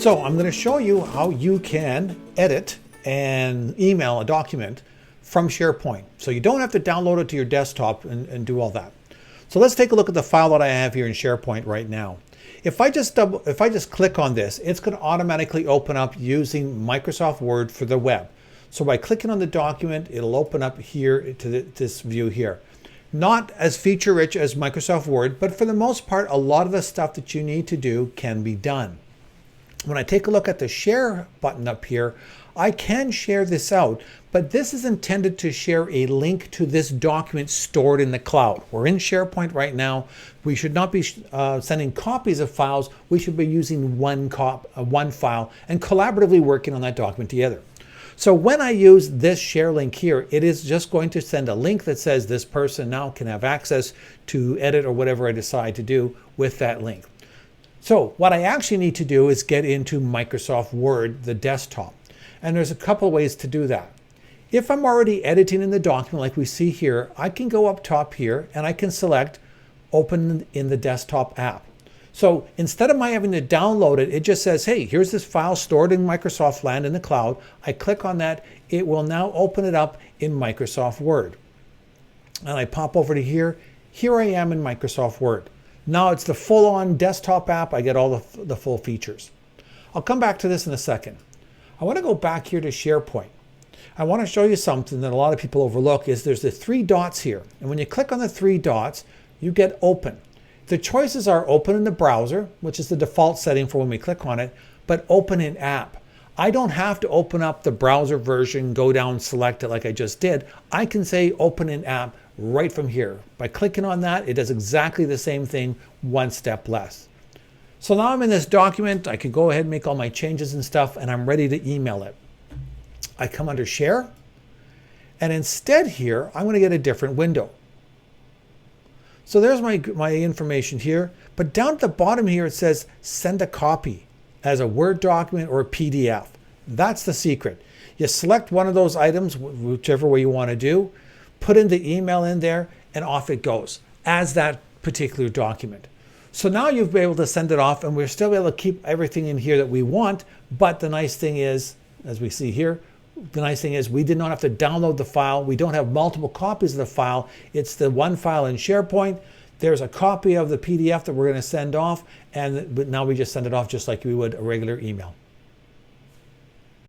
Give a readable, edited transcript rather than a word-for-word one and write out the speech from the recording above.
So I'm going to show you how you can edit and email a document from SharePoint. So you don't have to download it to your desktop and do all that. So let's take a look at the file that I have here in SharePoint right now. If I just click on this, it's going to automatically open up using Microsoft Word for the web. So by clicking on the document, it'll open up here to this view here. Not as feature rich as Microsoft Word, but for the most part, a lot of the stuff that you need to do can be done. When I take a look at the share button up here, I can share this out, but this is intended to share a link to this document stored in the cloud. We're in SharePoint right now. We should not be sending copies of files. We should be using one file and collaboratively working on that document together. So when I use this share link here, it is just going to send a link that says this person now can have access to edit or whatever I decide to do with that link. So what I actually need to do is get into Microsoft Word, the desktop. And there's a couple ways to do that. If I'm already editing in the document like we see here, I can go up top here and I can select Open in the Desktop app. So instead of my having to download it, it just says, hey, here's this file stored in Microsoft Land in the cloud. I click on that. It will now open it up in Microsoft Word. And I pop over to here. Here I am in Microsoft Word. Now it's the full-on desktop app. I get all the full features. I'll come back to this in a second. I want to go back here to SharePoint. I want to show you something that a lot of people overlook is there's the three dots here. And when you click on the three dots, you get open. The choices are open in the browser, which is the default setting for when we click on it, but open in app. I don't have to open up the browser version, go down, select it like I just did. I can say open in app right from here. By clicking on that, it does exactly the same thing, one step less. So now I'm in this document. I can go ahead and make all my changes and stuff, and I'm ready to email it. I come under Share, and instead here, I'm going to get a different window. So there's my information here, but down at the bottom here, it says send a copy as a Word document or a PDF. That's the secret. You select one of those items, whichever way you want to do, put in the email in there, and off it goes as that particular document. So now you've been able to send it off, and we're still able to keep everything in here that we want. But the nice thing is, as we see here, the nice thing is we did not have to download the file. We don't have multiple copies of the file. It's the one file in SharePoint. There's a copy of the PDF that we're going to send off, and now we just send it off just like we would a regular email.